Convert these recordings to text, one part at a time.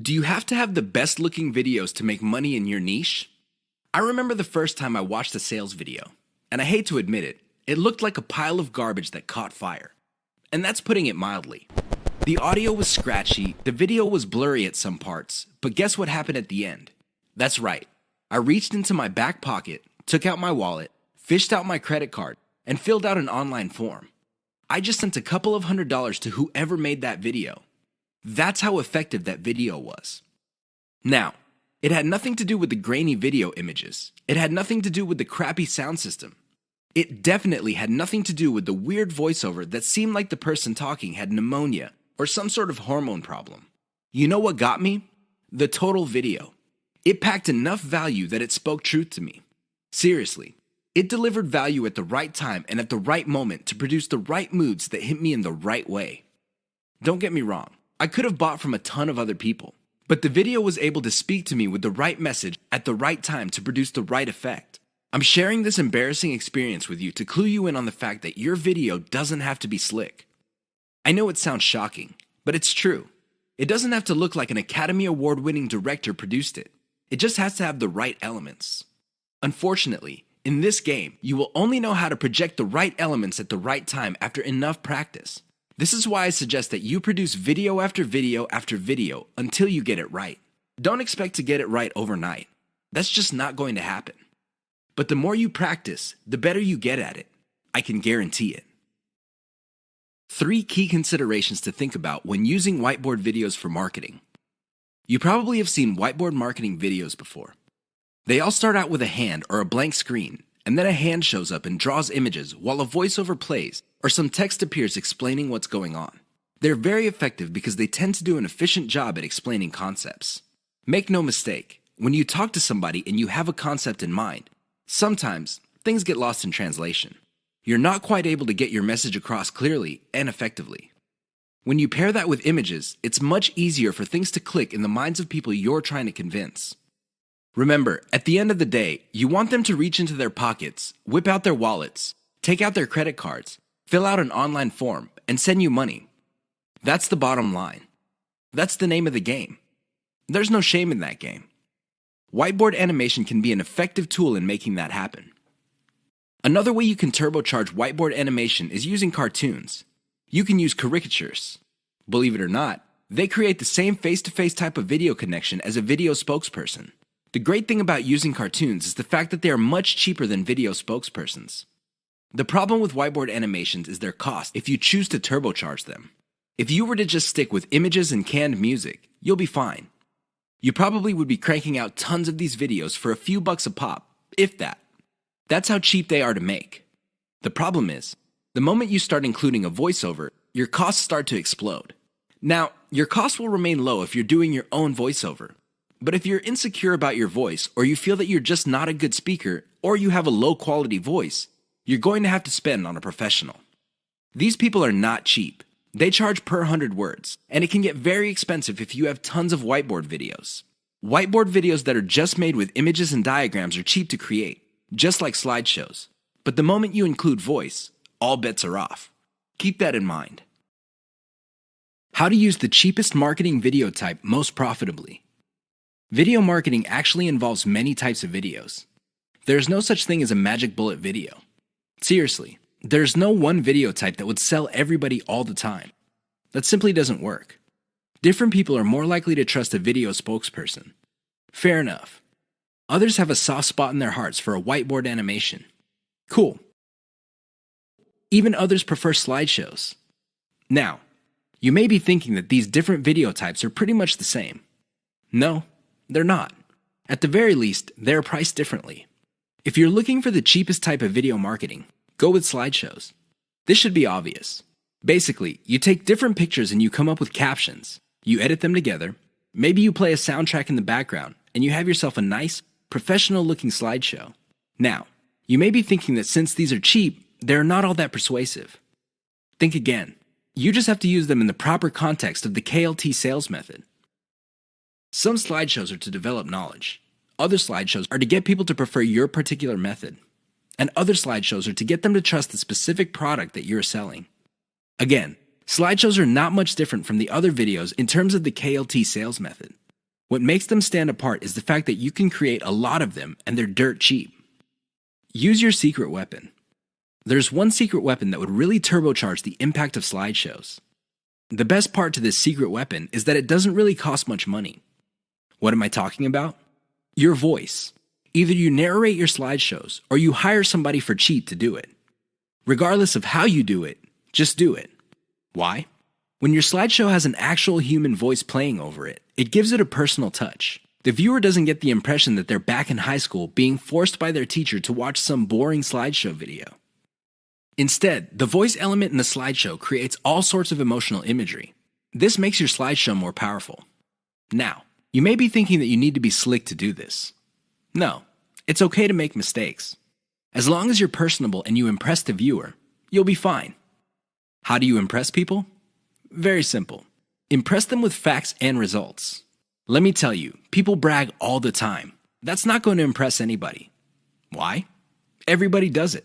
Do you have to have the best looking videos to make money in your niche? I remember the first time I watched a sales video, and I hate to admit it, it looked like a pile of garbage that caught fire. And that's putting it mildly. The audio was scratchy, the video was blurry at some parts, but guess what happened at the end? That's right. I reached into my back pocket, took out my wallet, fished out my credit card, and filled out an online form. I just sent a couple of $100s to whoever made that video. That's how effective that video was. Now, it had nothing to do with the grainy video images. It had nothing to do with the crappy sound system. It definitely had nothing to do with the weird voiceover that seemed like the person talking had pneumonia or some sort of hormone problem. You know what got me? The total video. It packed enough value that it spoke truth to me. Seriously, it delivered value at the right time and at the right moment to produce the right moods that hit me in the right way. Don't get me wrong. I could have bought from a ton of other people, but the video was able to speak to me with the right message at the right time to produce the right effect. I'm sharing this embarrassing experience with you to clue you in on the fact that your video doesn't have to be slick. I know it sounds shocking, but it's true. It doesn't have to look like an Academy Award-winning director produced it. It just has to have the right elements. Unfortunately, in this game, you will only know how to project the right elements at the right time after enough practice. This is why I suggest that you produce video after video after video until you get it right. Don't expect to get it right overnight. That's just not going to happen. But the more you practice, the better you get at it. I can guarantee it. 3 key considerations to think about when using whiteboard videos for marketing. You probably have seen whiteboard marketing videos before. They all start out with a hand or a blank screen, and then a hand shows up and draws images while a voiceover plays or some text appears explaining what's going on. They're very effective because they tend to do an efficient job at explaining concepts. Make no mistake, when you talk to somebody and you have a concept in mind, sometimes things get lost in translation. You're not quite able to get your message across clearly and effectively. When you pair that with images, it's much easier for things to click in the minds of people you're trying to convince. Remember, at the end of the day, you want them to reach into their pockets, whip out their wallets, take out their credit cards, fill out an online form, and send you money. That's the bottom line. That's the name of the game. There's no shame in that game. Whiteboard animation can be an effective tool in making that happen. Another way you can turbocharge whiteboard animation is using cartoons. You can use caricatures. Believe it or not, they create the same face-to-face type of video connection as a video spokesperson. The great thing about using cartoons is the fact that they are much cheaper than video spokespersons. The problem with whiteboard animations is their cost if you choose to turbocharge them. If you were to just stick with images and canned music, you'll be fine. You probably would be cranking out tons of these videos for a few bucks a pop, if that. That's how cheap they are to make. The problem is, the moment you start including a voiceover, your costs start to explode. Now, your costs will remain low if you're doing your own voiceover. But if you're insecure about your voice, or you feel that you're just not a good speaker, or you have a low quality voice, you're going to have to spend on a professional. These people are not cheap. They charge per 100 words, and it can get very expensive if you have tons of whiteboard videos. Whiteboard videos that are just made with images and diagrams are cheap to create, just like slideshows. But the moment you include voice, all bets are off. Keep that in mind. How to use the cheapest marketing video type most profitably. Video marketing actually involves many types of videos. There's no such thing as a magic bullet video. Seriously, there's no one video type that would sell everybody all the time. That simply doesn't work. Different people are more likely to trust a video spokesperson. Fair enough. Others have a soft spot in their hearts for a whiteboard animation. Cool. Even others prefer slideshows. Now, you may be thinking that these different video types are pretty much the same. No, they're not. At the very least, they're priced differently. If you're looking for the cheapest type of video marketing, go with slideshows. This should be obvious. Basically, you take different pictures and you come up with captions. You edit them together. Maybe you play a soundtrack in the background, and you have yourself a nice, professional-looking slideshow. Now, you may be thinking that since these are cheap, they're not all that persuasive. Think again. You just have to use them in the proper context of the KLT sales method. Some slideshows are to develop knowledge. Other slideshows are to get people to prefer your particular method. And other slideshows are to get them to trust the specific product that you're selling. Again, slideshows are not much different from the other videos in terms of the KLT sales method. What makes them stand apart is the fact that you can create a lot of them and they're dirt cheap. Use your secret weapon. There's one secret weapon that would really turbocharge the impact of slideshows. The best part to this secret weapon is that it doesn't really cost much money. What am I talking about? Your voice. Either you narrate your slideshows or you hire somebody for cheap to do it. Regardless of how you do it, just do it. Why? When your slideshow has an actual human voice playing over it, it gives it a personal touch. The viewer doesn't get the impression that they're back in high school being forced by their teacher to watch some boring slideshow video. Instead, the voice element in the slideshow creates all sorts of emotional imagery. This makes your slideshow more powerful. Now, you may be thinking that you need to be slick to do this. No, it's okay to make mistakes. As long as you're personable and you impress the viewer, you'll be fine. How do you impress people? Very simple. Impress them with facts and results. Let me tell you, people brag all the time. That's not going to impress anybody. Why? Everybody does it.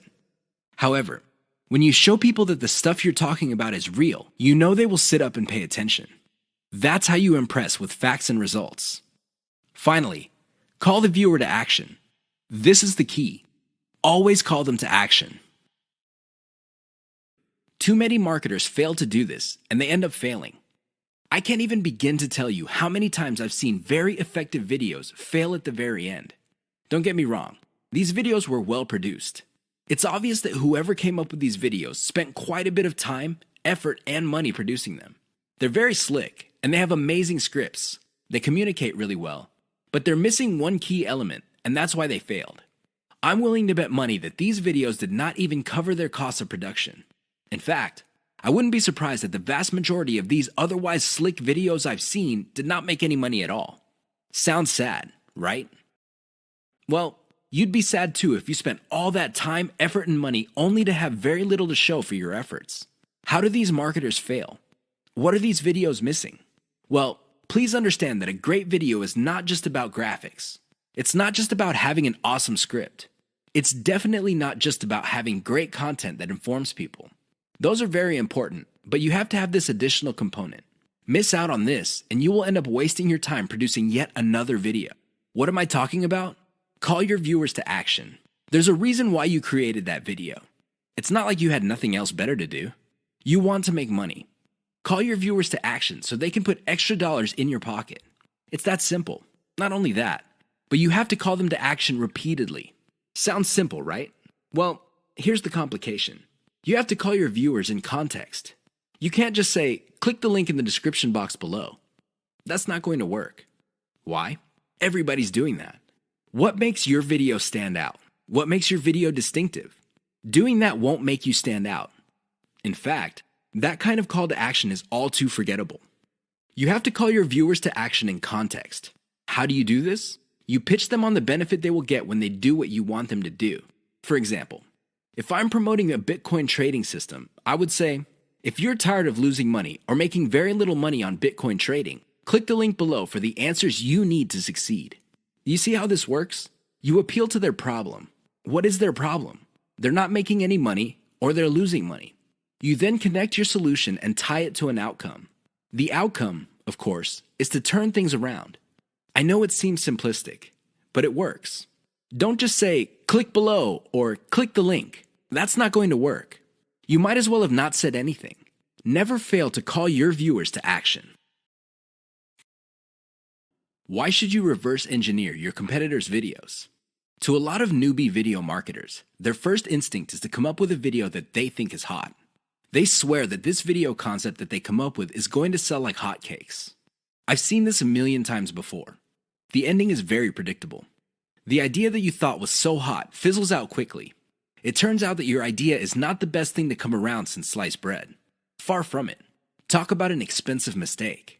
However, when you show people that the stuff you're talking about is real, you know they will sit up and pay attention. That's how you impress with facts and results. Finally, call the viewer to action. This is the key. Always call them to action. Too many marketers fail to do this, and they end up failing. I can't even begin to tell you how many times I've seen very effective videos fail at the very end. Don't get me wrong, these videos were well produced. It's obvious that whoever came up with these videos spent quite a bit of time, effort, and money producing them. They're very slick, and they have amazing scripts. They communicate really well, but they're missing one key element, and that's why they failed. I'm willing to bet money that these videos did not even cover their costs of production. In fact, I wouldn't be surprised that the vast majority of these otherwise slick videos I've seen did not make any money at all. Sounds sad, right? Well, you'd be sad too if you spent all that time, effort, and money only to have very little to show for your efforts. How do these marketers fail? What are these videos missing? Well, please understand that a great video is not just about graphics. It's not just about having an awesome script. It's definitely not just about having great content that informs people. Those are very important, but you have to have this additional component. Miss out on this, and you will end up wasting your time producing yet another video. What am I talking about? Call your viewers to action. There's a reason why you created that video. It's not like you had nothing else better to do. You want to make money. Call your viewers to action so they can put extra dollars in your pocket. It's that simple. Not only that, but you have to call them to action repeatedly. Sounds simple, right? Well, here's the complication. You have to call your viewers in context. You can't just say, click the link in the description box below. That's not going to work. Why? Everybody's doing that. What makes your video stand out? What makes your video distinctive? Doing that won't make you stand out. In fact, that kind of call to action is all too forgettable. You have to call your viewers to action in context. How do you do this? You pitch them on the benefit they will get when they do what you want them to do. For example, if I'm promoting a Bitcoin trading system, I would say, if you're tired of losing money or making very little money on Bitcoin trading, click the link below for the answers you need to succeed. You see how this works? You appeal to their problem. What is their problem? They're not making any money or they're losing money. You then connect your solution and tie it to an outcome. The outcome, of course, is to turn things around. I know it seems simplistic, but it works. Don't just say, click below or click the link. That's not going to work. You might as well have not said anything. Never fail to call your viewers to action. Why should you reverse engineer your competitors' videos? To a lot of newbie video marketers, their first instinct is to come up with a video that they think is hot. They swear that this video concept that they come up with is going to sell like hotcakes. I've seen this a million times before. The ending is very predictable. The idea that you thought was so hot fizzles out quickly. It turns out that your idea is not the best thing to come around since sliced bread. Far from it. Talk about an expensive mistake.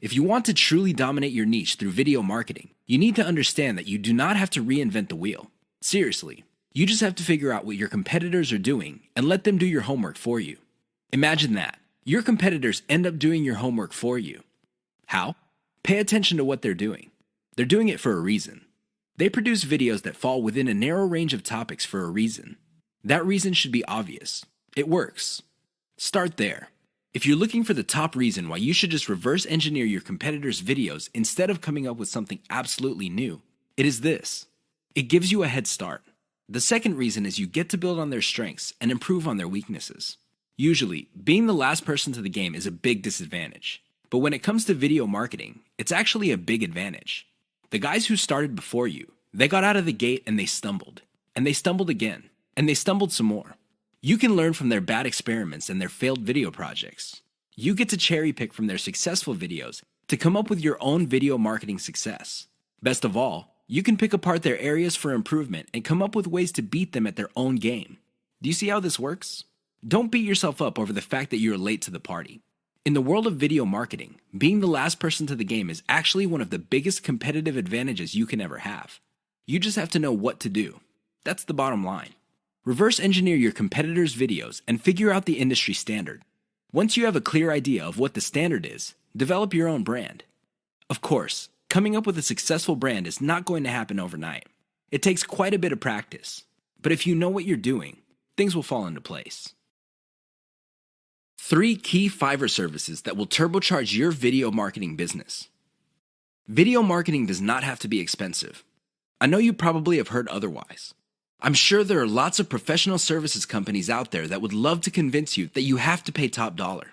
If you want to truly dominate your niche through video marketing, you need to understand that you do not have to reinvent the wheel. Seriously, you just have to figure out what your competitors are doing and let them do your homework for you. Imagine that. Your competitors end up doing your homework for you. How? Pay attention to what they're doing. They're doing it for a reason. They produce videos that fall within a narrow range of topics for a reason. That reason should be obvious. It works. Start there. If you're looking for the top reason why you should just reverse engineer your competitors' videos instead of coming up with something absolutely new, it is this. It gives you a head start. The second reason is you get to build on their strengths and improve on their weaknesses. Usually, being the last person to the game is a big disadvantage. But when it comes to video marketing, it's actually a big advantage. The guys who started before you, they got out of the gate and they stumbled. And they stumbled again. And they stumbled some more. You can learn from their bad experiments and their failed video projects. You get to cherry pick from their successful videos to come up with your own video marketing success. Best of all, you can pick apart their areas for improvement and come up with ways to beat them at their own game. Do you see how this works? Don't beat yourself up over the fact that you're late to the party. In the world of video marketing, being the last person to the game is actually one of the biggest competitive advantages you can ever have. You just have to know what to do. That's the bottom line. Reverse engineer your competitors' videos and figure out the industry standard. Once you have a clear idea of what the standard is, develop your own brand. Of course, coming up with a successful brand is not going to happen overnight. It takes quite a bit of practice. But if you know what you're doing, things will fall into place. 3 key Fiverr services that will turbocharge your video marketing business. Video marketing does not have to be expensive. I know you probably have heard otherwise. I'm sure there are lots of professional services companies out there that would love to convince you that you have to pay top dollar.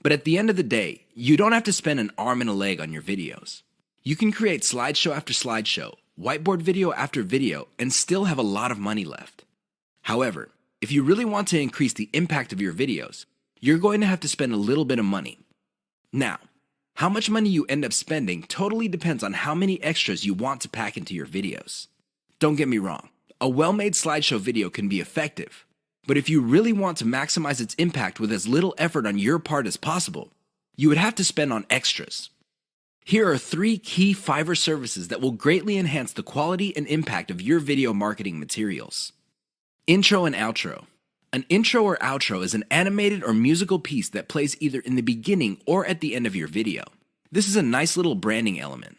But at the end of the day, you don't have to spend an arm and a leg on your videos. You can create slideshow after slideshow, whiteboard video after video, and still have a lot of money left. However, if you really want to increase the impact of your videos, you're going to have to spend a little bit of money. Now, how much money you end up spending totally depends on how many extras you want to pack into your videos. Don't get me wrong. A well-made slideshow video can be effective, but if you really want to maximize its impact with as little effort on your part as possible, you would have to spend on extras. Here are 3 key Fiverr services that will greatly enhance the quality and impact of your video marketing materials. Intro and outro. An intro or outro is an animated or musical piece that plays either in the beginning or at the end of your video. This is a nice little branding element.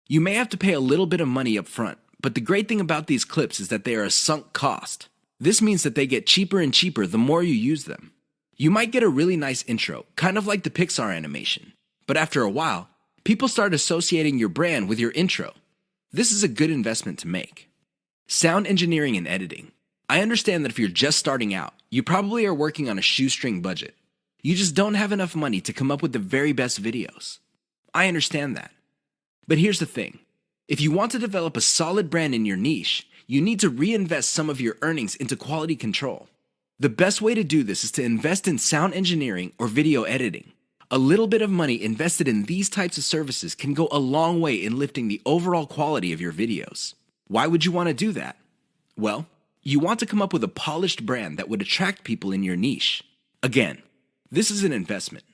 You may have to pay a little bit of money up front, but the great thing about these clips is that they are a sunk cost. This means that they get cheaper and cheaper the more you use them. You might get a really nice intro, kind of like the Pixar animation. But after a while, people start associating your brand with your intro. This is a good investment to make. Sound engineering and editing. I understand that if you're just starting out, you probably are working on a shoestring budget. You just don't have enough money to come up with the very best videos. I understand that. But here's the thing. If you want to develop a solid brand in your niche, you need to reinvest some of your earnings into quality control. The best way to do this is to invest in sound engineering or video editing. A little bit of money invested in these types of services can go a long way in lifting the overall quality of your videos. Why would you want to do that? Well, you want to come up with a polished brand that would attract people in your niche. Again, this is an investment.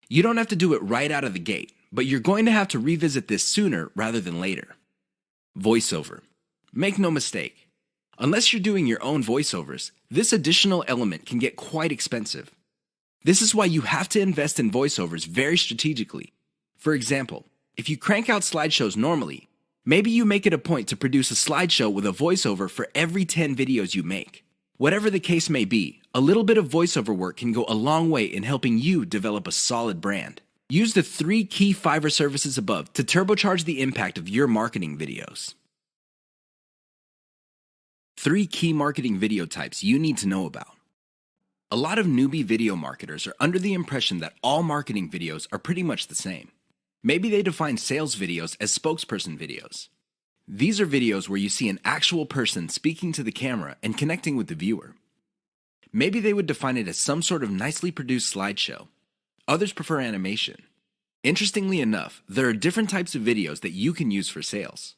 You don't have to do it right out of the gate, but you're going to have to revisit this sooner rather than later. Voiceover. Make no mistake. Unless you're doing your own voiceovers, this additional element can get quite expensive. This is why you have to invest in voiceovers very strategically. For example, if you crank out slideshows normally, maybe you make it a point to produce a slideshow with a voiceover for every 10 videos you make. Whatever the case may be, a little bit of voiceover work can go a long way in helping you develop a solid brand. Use the 3 key Fiverr services above to turbocharge the impact of your marketing videos. 3 key marketing video types you need to know about. A lot of newbie video marketers are under the impression that all marketing videos are pretty much the same. Maybe they define sales videos as spokesperson videos. These are videos where you see an actual person speaking to the camera and connecting with the viewer. Maybe they would define it as some sort of nicely produced slideshow. Others prefer animation. Interestingly enough, there are different types of videos that you can use for sales.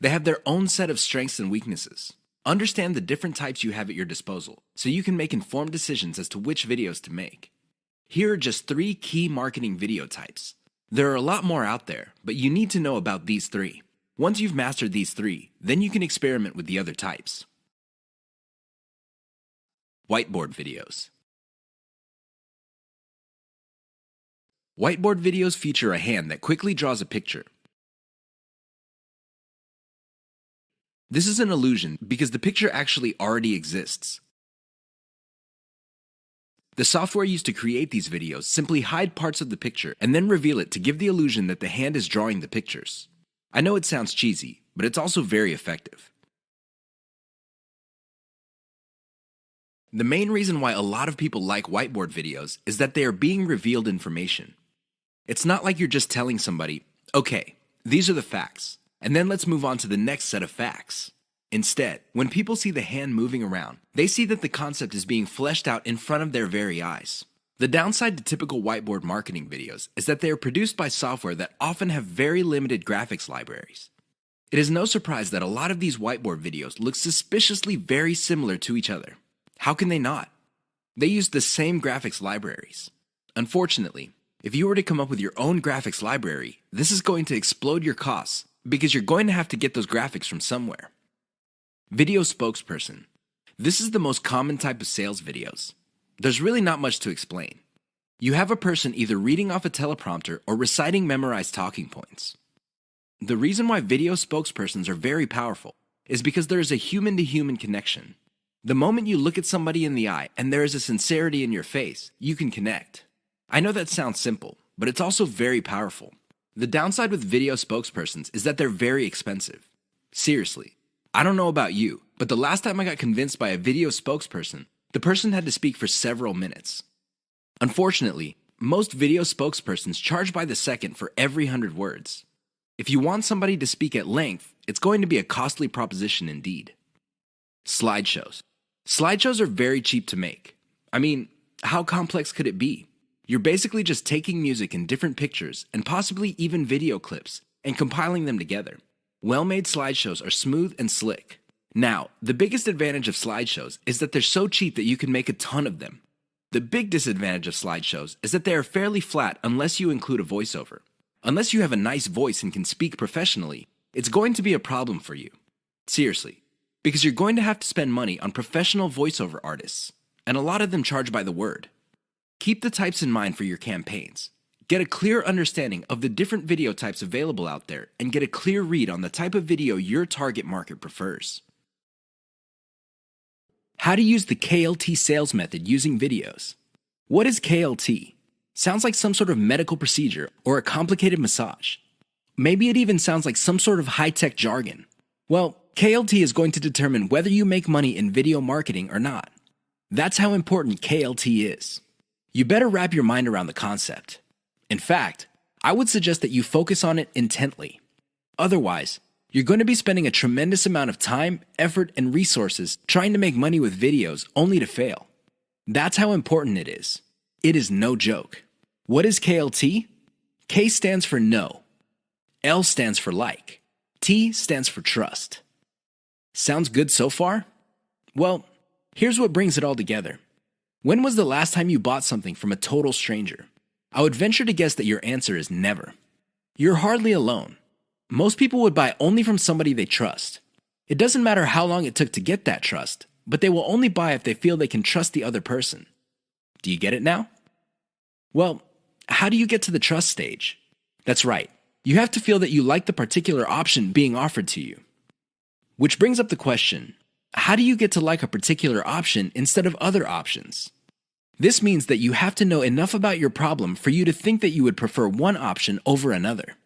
They have their own set of strengths and weaknesses. Understand the different types you have at your disposal so you can make informed decisions as to which videos to make. Here are just 3 key marketing video types. There are a lot more out there, but you need to know about these 3. Once you've mastered these 3, then you can experiment with the other types. Whiteboard videos. Whiteboard videos feature a hand that quickly draws a picture. This is an illusion because the picture actually already exists. The software used to create these videos simply hide parts of the picture and then reveal it to give the illusion that the hand is drawing the pictures. I know it sounds cheesy, but it's also very effective. The main reason why a lot of people like whiteboard videos is that they are being revealed information. It's not like you're just telling somebody, okay, these are the facts, and then let's move on to the next set of facts. Instead, when people see the hand moving around, they see that the concept is being fleshed out in front of their very eyes. The downside to typical whiteboard marketing videos is that they are produced by software that often have very limited graphics libraries. It is no surprise that a lot of these whiteboard videos look suspiciously very similar to each other. How can they not? They use the same graphics libraries. Unfortunately, if you were to come up with your own graphics library, this is going to explode your costs because you're going to have to get those graphics from somewhere. Video spokesperson. This is the most common type of sales videos. There's really not much to explain. You have a person either reading off a teleprompter or reciting memorized talking points. The reason why video spokespersons are very powerful is because there is a human-to-human connection. The moment you look at somebody in the eye and there is a sincerity in your face, you can connect. I know that sounds simple, but it's also very powerful. The downside with video spokespersons is that they're very expensive. Seriously. I don't know about you, but the last time I got convinced by a video spokesperson, the person had to speak for several minutes. Unfortunately, most video spokespersons charge by the second for every 100 words. If you want somebody to speak at length, it's going to be a costly proposition indeed. Slideshows. Slideshows are very cheap to make. I mean, how complex could it be? You're basically just taking music in different pictures and possibly even video clips and compiling them together. Well-made slideshows are smooth and slick. Now, the biggest advantage of slideshows is that they're so cheap that you can make a ton of them. The big disadvantage of slideshows is that they are fairly flat unless you include a voiceover. Unless you have a nice voice and can speak professionally, it's going to be a problem for you. Seriously, because you're going to have to spend money on professional voiceover artists, and a lot of them charge by the word. Keep the types in mind for your campaigns. Get a clear understanding of the different video types available out there and get a clear read on the type of video your target market prefers. How to use the KLT sales method using videos. What is KLT? Sounds like some sort of medical procedure or a complicated massage. Maybe it even sounds like some sort of high-tech jargon. Well, KLT is going to determine whether you make money in video marketing or not. That's how important KLT is. You better wrap your mind around the concept. In fact, I would suggest that you focus on it intently. Otherwise, you're going to be spending a tremendous amount of time, effort, and resources trying to make money with videos only to fail. That's how important it is. It is no joke. What is KLT? K stands for no. L stands for like. T stands for trust. Sounds good so far? Well, here's what brings it all together. When was the last time you bought something from a total stranger? I would venture to guess that your answer is never. You're hardly alone. Most people would buy only from somebody they trust. It doesn't matter how long it took to get that trust, but they will only buy if they feel they can trust the other person. Do you get it now? Well, how do you get to the trust stage? That's right. You have to feel that you like the particular option being offered to you. Which brings up the question, how do you get to like a particular option instead of other options? This means that you have to know enough about your problem for you to think that you would prefer one option over another.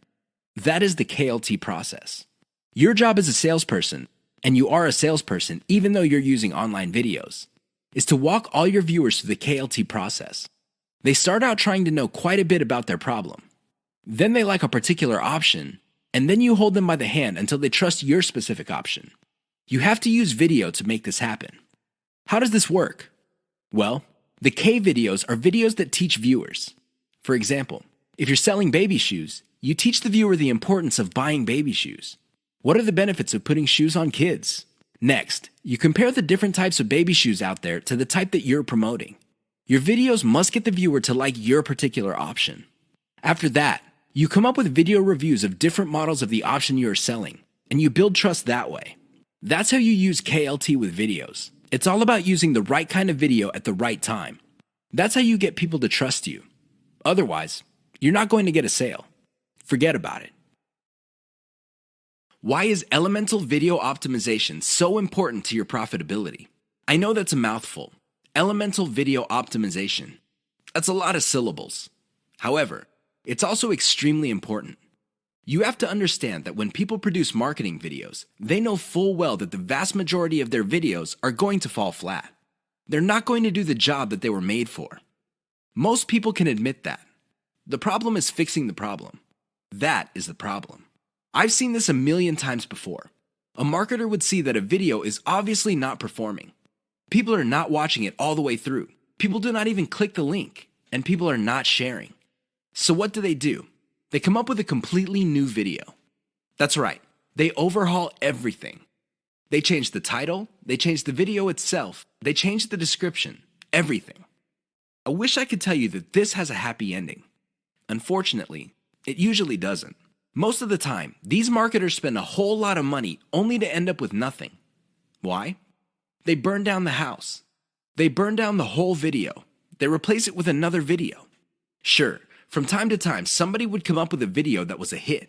That is the KLT process. Your job as a salesperson, and you are a salesperson even though you're using online videos, is to walk all your viewers through the KLT process. They start out trying to know quite a bit about their problem. Then they like a particular option, and then you hold them by the hand until they trust your specific option. You have to use video to make this happen. How does this work? Well, the K videos are videos that teach viewers. For example, if you're selling baby shoes, you teach the viewer the importance of buying baby shoes. What are the benefits of putting shoes on kids? Next, you compare the different types of baby shoes out there to the type that you're promoting. Your videos must get the viewer to like your particular option. After that, you come up with video reviews of different models of the option you are selling, and you build trust that way. That's how you use KLT with videos. It's all about using the right kind of video at the right time. That's how you get people to trust you. Otherwise, you're not going to get a sale. Forget about it. Why is elemental video optimization so important to your profitability? I know that's a mouthful. Elemental video optimization. That's a lot of syllables. However, it's also extremely important. You have to understand that when people produce marketing videos, they know full well that the vast majority of their videos are going to fall flat. They're not going to do the job that they were made for. Most people can admit that. The problem is fixing the problem. That is the problem. I've seen this a million times before. A marketer would see that a video is obviously not performing. People are not watching it all the way through. People do not even click the link, and people are not sharing. So what do? They come up with a completely new video. That's right, they overhaul everything. They change the title, they change the video itself, they change the description, everything. I wish I could tell you that this has a happy ending. Unfortunately, it usually doesn't. Most of the time, these marketers spend a whole lot of money only to end up with nothing. Why? They burn down the house. They burn down the whole video. They replace it with another video. Sure, from time to time, somebody would come up with a video that was a hit.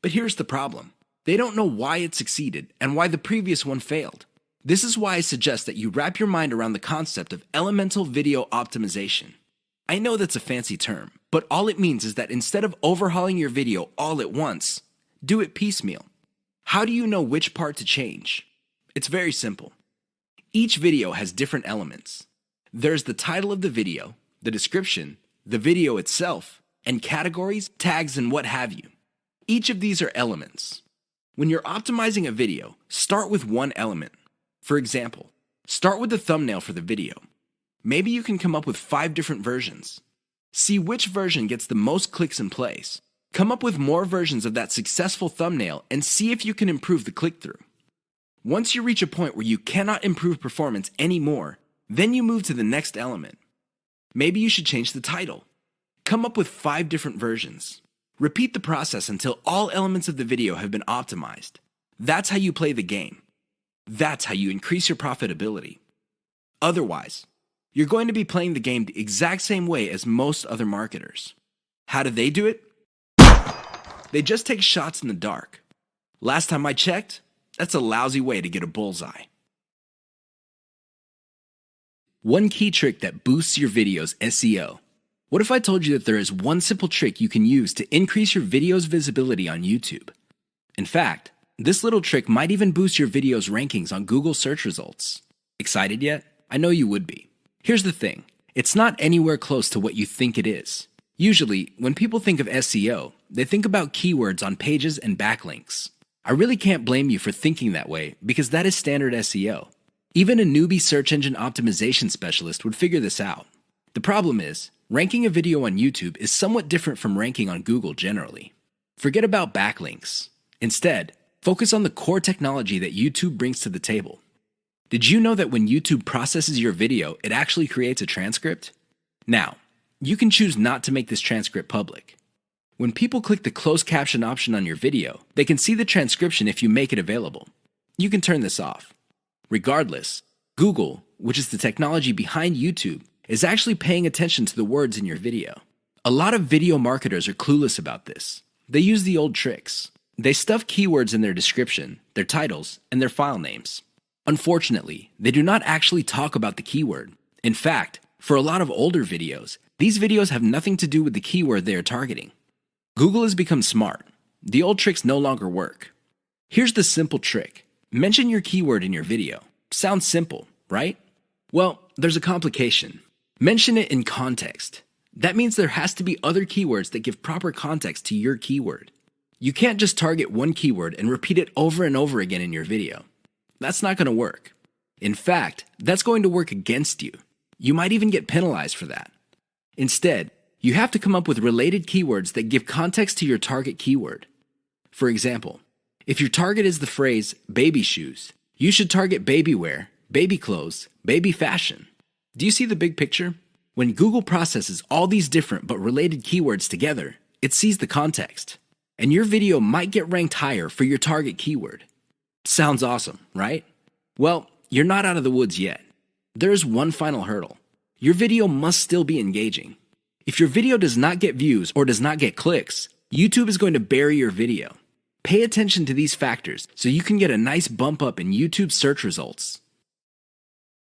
But here's the problem. They don't know why it succeeded and why the previous one failed. This is why I suggest that you wrap your mind around the concept of elemental video optimization. I know that's a fancy term, but all it means is that instead of overhauling your video all at once, do it piecemeal. How do you know which part to change? It's very simple. Each video has different elements. There's the title of the video, the description, the video itself, and categories, tags, and what have you. Each of these are elements. When you're optimizing a video, start with one element. For example, start with the thumbnail for the video. Maybe you can come up with 5 different versions. See which version gets the most clicks and plays. Come up with more versions of that successful thumbnail and see if you can improve the click-through. Once you reach a point where you cannot improve performance anymore, then you move to the next element. Maybe you should change the title. Come up with 5 different versions. Repeat the process until all elements of the video have been optimized. That's how you play the game. That's how you increase your profitability. Otherwise, you're going to be playing the game the exact same way as most other marketers. How do they do it? They just take shots in the dark. Last time I checked, that's a lousy way to get a bullseye. One key trick that boosts your video's SEO. What if I told you that there is one simple trick you can use to increase your video's visibility on YouTube? In fact, this little trick might even boost your video's rankings on Google search results. Excited yet? I know you would be. Here's the thing. It's not anywhere close to what you think it is. Usually, when people think of SEO, they think about keywords on pages and backlinks. I really can't blame you for thinking that way because that is standard SEO. Even a newbie search engine optimization specialist would figure this out. The problem is, ranking a video on YouTube is somewhat different from ranking on Google generally. Forget about backlinks. Instead, focus on the core technology that YouTube brings to the table. Did you know that when YouTube processes your video, it actually creates a transcript? Now, you can choose not to make this transcript public. When people click the closed caption option on your video, they can see the transcription if you make it available. You can turn this off. Regardless, Google, which is the technology behind YouTube, is actually paying attention to the words in your video. A lot of video marketers are clueless about this. They use the old tricks. They stuff keywords in their description, their titles, and their file names. Unfortunately, they do not actually talk about the keyword. In fact, for a lot of older videos, these videos have nothing to do with the keyword they are targeting. Google has become smart. The old tricks no longer work. Here's the simple trick. Mention your keyword in your video. Sounds simple, right? Well, there's a complication. Mention it in context. That means there has to be other keywords that give proper context to your keyword. You can't just target one keyword and repeat it over and over again in your video. That's not going to work. In fact, that's going to work against you. You might even get penalized for that. Instead, you have to come up with related keywords that give context to your target keyword. For example, if your target is the phrase baby shoes, you should target baby wear, baby clothes, baby fashion. Do you see the big picture? When Google processes all these different but related keywords together, it sees the context. And your video might get ranked higher for your target keyword. Sounds awesome, right? Well, you're not out of the woods yet. There is one final hurdle. Your video must still be engaging. If your video does not get views or does not get clicks, YouTube is going to bury your video. Pay attention to these factors so you can get a nice bump up in YouTube search results.